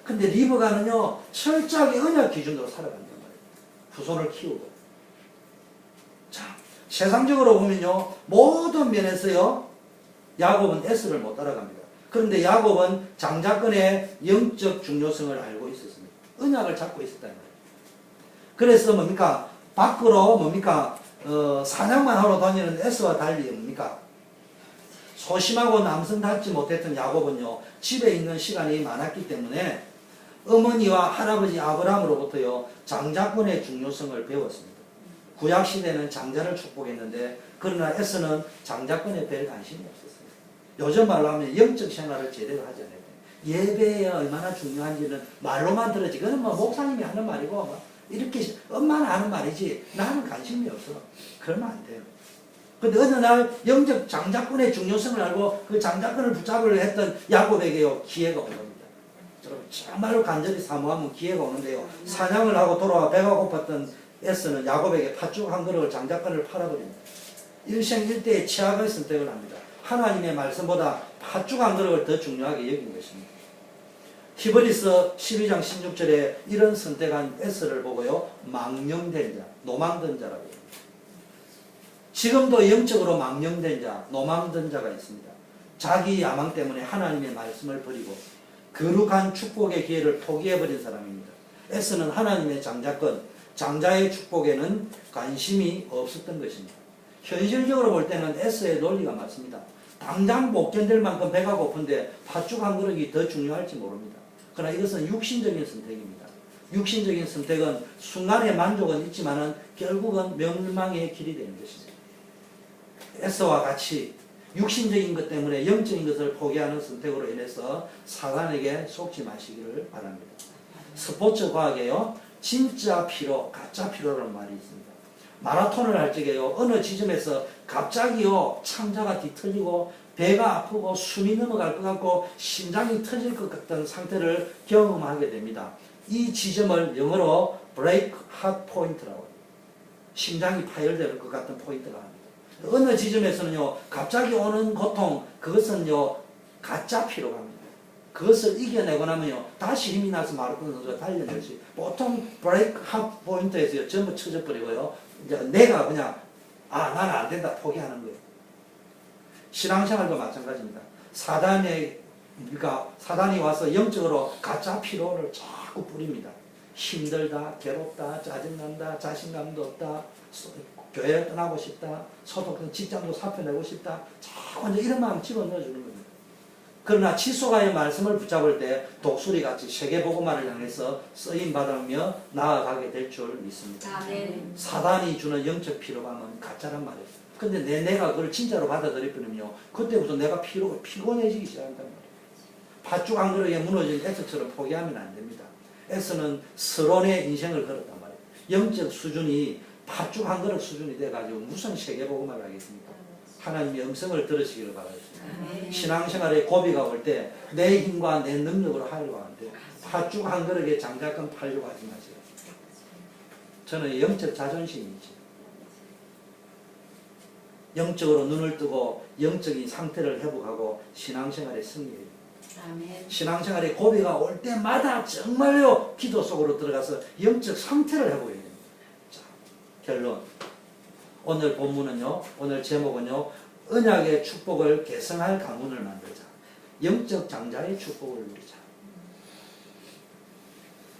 근데 리브가는요, 철저하게 언약 기준으로 살아간단 말이에요. 후손을 키우고. 자, 세상적으로 보면요, 모든 면에서요, 야곱은 에스를 못 따라갑니다. 그런데 야곱은 장자권의 영적 중요성을 알고 있었습니다. 언약을 잡고 있었다는 거예요. 그래서 뭡니까? 밖으로 뭡니까? 사냥만 하러 다니는 에스와 달리 뭡니까? 소심하고 남성답지 못했던 야곱은요, 집에 있는 시간이 많았기 때문에 어머니와 할아버지 아브라함으로부터요, 장자권의 중요성을 배웠습니다. 구약시대는 장자를 축복했는데, 그러나 에스는 장자권에 별 관심이 없었어요. 요즘 말로 하면 영적 생활을 제대로 하지 않아요. 예배에 얼마나 중요한지는 말로만 들었지. 그건 뭐 목사님이 하는 말이고, 뭐 이렇게 엄마는 하는 말이지, 나는 관심이 없어. 그러면 안 돼요. 근데 어느 날 영적 장자권의 중요성을 알고 그 장자권을 붙잡으려 했던 야곱에게요, 기회가 온 겁니다. 여러분, 정말로 간절히 사모하면 기회가 오는데요. 사냥을 하고 돌아와 배가 고팠던 에스는 야곱에게 팥죽 한 그릇을 장자권을 팔아버립니다. 일생일대의 최악의 선택을 합니다. 하나님의 말씀보다 팥죽 한 그릇을 더 중요하게 여긴 것입니다. 히브리서 12장 16절에 이런 선택한 에스를 보고요, 망령된 자, 노망된 자라고 합니다. 지금도 영적으로 망령된 자, 노망된 자가 있습니다. 자기 야망 때문에 하나님의 말씀을 버리고 거룩한 축복의 기회를 포기해버린 사람입니다. 에스는 하나님의 장자권, 장자의 축복에는 관심이 없었던 것입니다. 현실적으로 볼 때는 에스의 논리가 맞습니다. 당장 못 견딜 만큼 배가 고픈데 팥죽 한 그릇이 더 중요할지 모릅니다. 그러나 이것은 육신적인 선택입니다. 육신적인 선택은 순간의 만족은 있지만은 결국은 멸망의 길이 되는 것입니다. 에스와 같이 육신적인 것 때문에 영적인 것을 포기하는 선택으로 인해서 사단에게 속지 마시기를 바랍니다. 스포츠 과학에요, 진짜 피로, 가짜 피로라는 말이 있습니다. 마라톤을 할 적에요, 어느 지점에서 갑자기요, 창자가 뒤틀리고 배가 아프고 숨이 넘어갈 것 같고 심장이 터질 것 같은 상태를 경험하게 됩니다. 이 지점을 영어로 break heart point라고 합니다. 심장이 파열될 것 같은 포인트가 합니다. 어느 지점에서는요, 갑자기 오는 고통, 그것은요, 가짜 피로가 합니다. 그것을 이겨내고 나면요, 다시 힘이 나서 마라톤 선수가 달려낼 수 있어요. 보통 브레이크 핫 포인트에서요, 전부 쳐져버리고요, 이제 내가 그냥, 나는 안 된다, 포기하는 거예요. 신앙생활도 마찬가지입니다. 사단이 와서 영적으로 가짜 피로를 자꾸 뿌립니다. 힘들다, 괴롭다, 짜증난다, 자신감도 없다, 교회를 떠나고 싶다, 소속된 직장도 사표내고 싶다, 자꾸 이제 이런 마음 집어넣어주는 겁니다. 그러나 치소가의 말씀을 붙잡을 때 독수리같이 세계복음화를 향해서 쓰임받으며 나아가게 될 줄 믿습니다. 아멘. 사단이 주는 영적 피로감은 가짜란 말이에요. 근데 내가 그걸 진짜로 받아들이면요, 그때부터 내가 피곤해지기 시작한단 말이에요. 팥죽 한 그릇에 무너진 에스처럼 포기하면 안 됩니다. 에스는 서론의 인생을 걸었단 말이에요. 영적 수준이 팥죽 한 그릇 수준이 돼가지고 무슨 세계복음화를 하겠습니까? 하나님의 음성을 들으시기를 바라겠습니다. 신앙생활에 고비가 올 때 내 힘과 내 능력으로 하려고 하는데 팥죽 한 그릇에 장자권 팔려고 하지 마세요. 저는 영적 자존심이지. 영적으로 눈을 뜨고 영적인 상태를 회복하고 신앙생활에 승리해요. 아멘. 신앙생활에 고비가 올 때마다 정말요, 기도 속으로 들어가서 영적 상태를 회복해야 됩니다. 자, 결론. 오늘 본문은요, 오늘 제목은요, 언약의 축복을 계승할 가문을 만들자. 영적 장자의 축복을 누리자.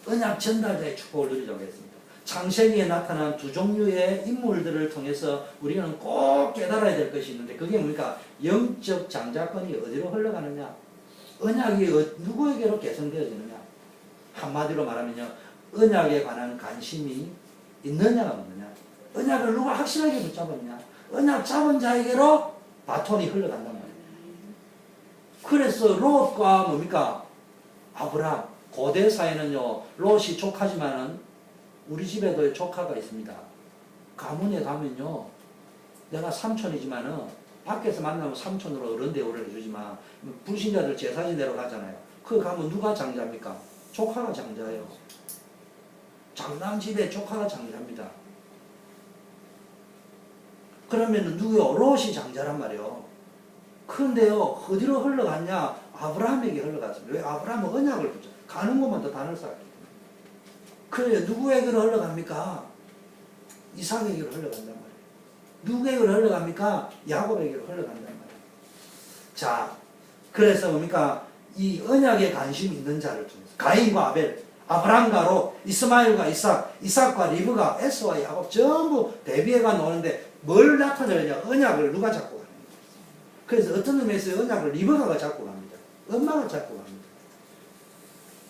언약 전달자의 축복을 누리자고 했습니다. 창세기에 나타난 두 종류의 인물들을 통해서 우리는 꼭 깨달아야 될 것이 있는데, 그게 뭡니까? 영적 장자권이 어디로 흘러가느냐? 언약이 누구에게로 개선되어지느냐? 한마디로 말하면요, 언약에 관한 관심이 있느냐가 없느냐? 언약을 누가 확실하게 붙잡았냐? 언약 잡은 자에게로 바톤이 흘러간단 말이에요. 그래서 롯과 뭡니까? 아브라함. 고대 사회는요, 롯이 조카지만은 우리 집에도 조카가 있습니다. 가문에 가면요, 내가 삼촌이지만은 밖에서 만나면 삼촌으로 어른 대우를 해주지만 불신자들 제사지대로 가잖아요. 그 가면 누가 장자입니까? 조카가 장자예요. 장남 집에 조카가 장자입니다. 그러면 누구요? 롯이 장자란 말이에요. 그런데요, 어디로 흘러갔냐? 아브라함에게 흘러갔습니다. 왜? 아브라함은 언약을 붙여. 가는 곳만 더 단을 쌓기. 그래, 누구에게로 흘러갑니까? 이삭에게로 흘러간단 말이에요. 누구에게로 흘러갑니까? 야곱에게로 흘러간단 말이에요. 자, 그래서 뭡니까? 이 언약에 관심 있는 자를 통해서 가인과 아벨, 아브라함과 롯, 이스마엘과 이삭, 이삭과 리브가, 에스와 야곱 전부 대비해가 노는데 뭘 나타내느냐? 언약을 누가 잡고 가는 거예요. 그래서 어떤 의미에서 언약을 리브가가 잡고 갑니다. 엄마가 잡고 갑니다.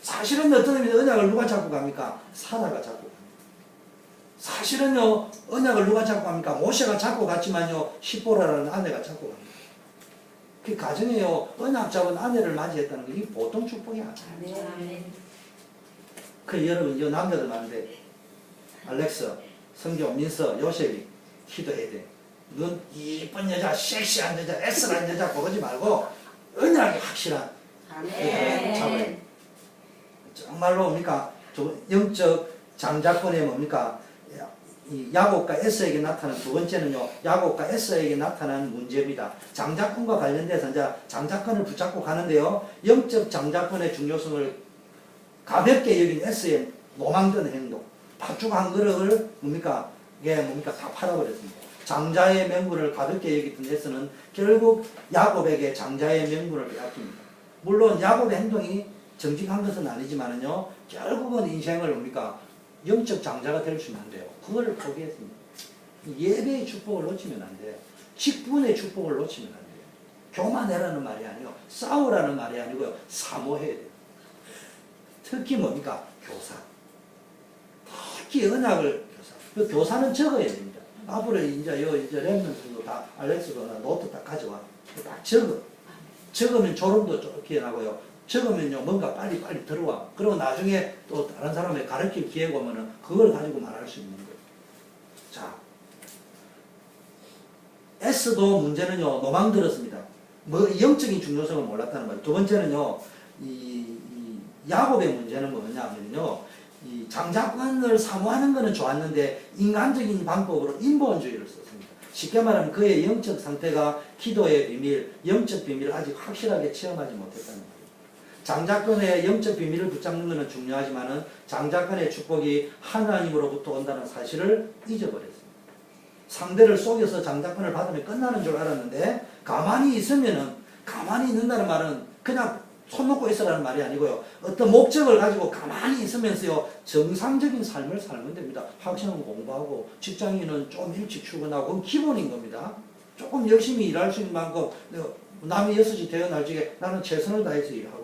사실은 어떤 의미에서 언약을 누가 잡고 갑니까? 사라가 잡고 갑니다. 사실은요, 언약을 누가 잡고 갑니까? 모세가 잡고 갔지만요, 시보라라는 아내가 잡고 갑니다. 그 가정에요, 언약 잡은 아내를 맞이했다는 게 보통 축복이 아니에요. 아멘. 그 여러분, 이 남자들 많은데, 알렉스, 성경, 민서, 요셉이 기도해야 돼. 넌 이쁜 여자, 섹시한 여자, 애쓰한 여자 보지 말고, 언약이 확실한 여자를 잡아야 돼. 정말로 뭡니까? 영적 장자권에 뭡니까? 이 야곱과 에서에게 나타난 두 번째는요, 야곱과 에서에게 나타난 문제입니다. 장자권과 관련돼서 이제 장자권을 붙잡고 가는데요, 영적 장자권의 중요성을 가볍게 여긴 에서의 노망드는 행동, 팥죽 한 그릇을 뭡니까? 다 팔아버렸습니다. 장자의 명분을 가볍게 여기던 에서는 결국 야곱에게 장자의 명분을 빼앗깁니다. 물론 야곱의 행동이 정직한 것은 아니지만은요, 결국은 인생을 뭡니까? 영적 장자가 될 수는 안 돼요. 그거를 포기했습니다. 예배의 축복을 놓치면 안 돼요. 직분의 축복을 놓치면 안 돼요. 교만해라는 말이 아니고, 싸우라는 말이 아니고요, 사모해야 돼요. 특히 뭡니까? 교사. 특히 언약을 교사. 그 교사는 적어야 됩니다. 앞으로 이제 랩런들도 다 알렉스거나 노트 딱 가져와. 딱 적어. 적으면 졸음도 좋게 나고요. 적으면요, 뭔가 빨리 들어와. 그리고 나중에 또 다른 사람에 가르칠 기회가 오면은 그걸 가지고 말할 수 있는 거예요. 자. S도 문제는요, 노망 들었습니다. 영적인 중요성을 몰랐다는 말이에요. 두 번째는요, 이 야곱의 문제는 뭐냐면요, 이 장자권을 사모하는 것은 좋았는데, 인간적인 방법으로 인본주의를 썼습니다. 쉽게 말하면 그의 영적 상태가 기도의 비밀, 영적 비밀을 아직 확실하게 체험하지 못했다는 거예요. 장자권의 영적 비밀을 붙잡는 것은 중요하지만은 장자권의 축복이 하나님으로부터 온다는 사실을 잊어버렸습니다. 상대를 속여서 장자권을 받으면 끝나는 줄 알았는데, 가만히 있는다는 말은 그냥 손 놓고 있으라는 말이 아니고요, 어떤 목적을 가지고 가만히 있으면서요, 정상적인 삶을 살면 됩니다. 학생은 공부하고, 직장인은 좀 일찍 출근하고, 그건 기본인 겁니다. 조금 열심히 일할 수 있는 만큼, 남이 6시 퇴근할 적에 나는 최선을 다해서 일하고,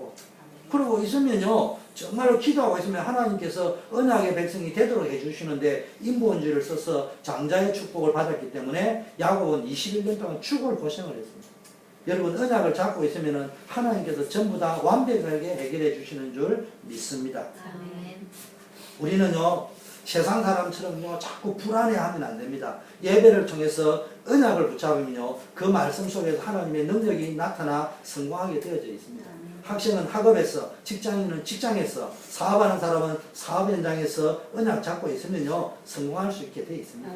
그러고 있으면요, 정말로 기도하고 있으면 하나님께서 언약의 백성이 되도록 해주시는데, 인본주의를 써서 장자의 축복을 받았기 때문에 야곱은 21년 동안 죽을 고생을 했습니다. 여러분, 언약을 잡고 있으면 하나님께서 전부 다 완벽하게 해결해 주시는 줄 믿습니다. 아멘. 우리는요, 세상 사람처럼요, 자꾸 불안해하면 안 됩니다. 예배를 통해서 언약을 붙잡으면요, 그 말씀 속에서 하나님의 능력이 나타나 성공하게 되어져 있습니다. 학생은 학업에서, 직장인은 직장에서, 사업하는 사람은 사업 현장에서 언약 잡고 있으면요, 성공할 수 있게 되어 있습니다.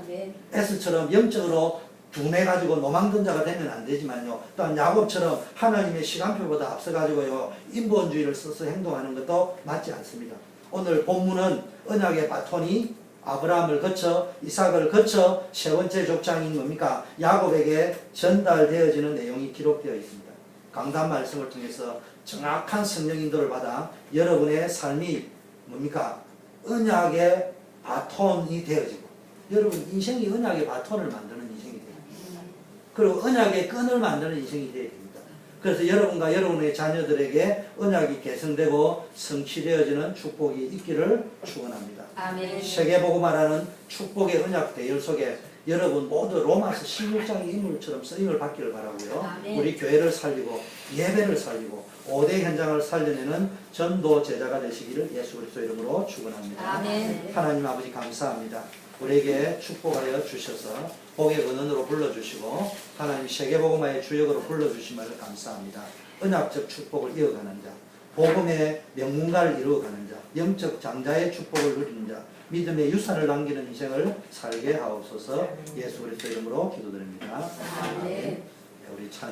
에스처럼 영적으로 둔해가지고 노망든 자가 되면 안 되지만요, 또한 야곱처럼 하나님의 시간표보다 앞서가지고요, 인본주의를 써서 행동하는 것도 맞지 않습니다. 오늘 본문은 언약의 바톤이 아브라함을 거쳐 이삭을 거쳐 세 번째 족장인 뭡니까? 야곱에게 전달되어지는 내용이 기록되어 있습니다. 강단 말씀을 통해서 정확한 성령 인도를 받아 여러분의 삶이 뭡니까? 언약의 바톤이 되어지고, 여러분 인생이 언약의 바톤을 만드는 인생이 됩니다. 그리고 언약의 끈을 만드는 인생이 되어야 됩니다. 그래서 여러분과 여러분의 자녀들에게 언약이 개성되고 성취되어지는 축복이 있기를 축원합니다. 아멘. 세계복음화라는 축복의 언약 대열 속에 여러분 모두 로마서 16장의 인물처럼 쓰임을 받기를 바라고요. 아멘. 우리 교회를 살리고 예배를 살리고 5대 현장을 살려내는 전도 제자가 되시기를 예수 그리스도 이름으로 축원합니다. 아멘. 하나님 아버지 감사합니다. 우리에게 축복하여 주셔서 복의 근원으로 불러주시고 하나님 세계복음화의 주역으로 불러주심을 감사합니다. 언약적 축복을 이어가는 자, 복음의 명문가를 이루어가는 자, 영적 장자의 축복을 누리는 자, 믿음의 유산을 남기는 인생을 살게 하옵소서. 예수 그리스도 이름으로 기도드립니다. 아멘. 우리 찬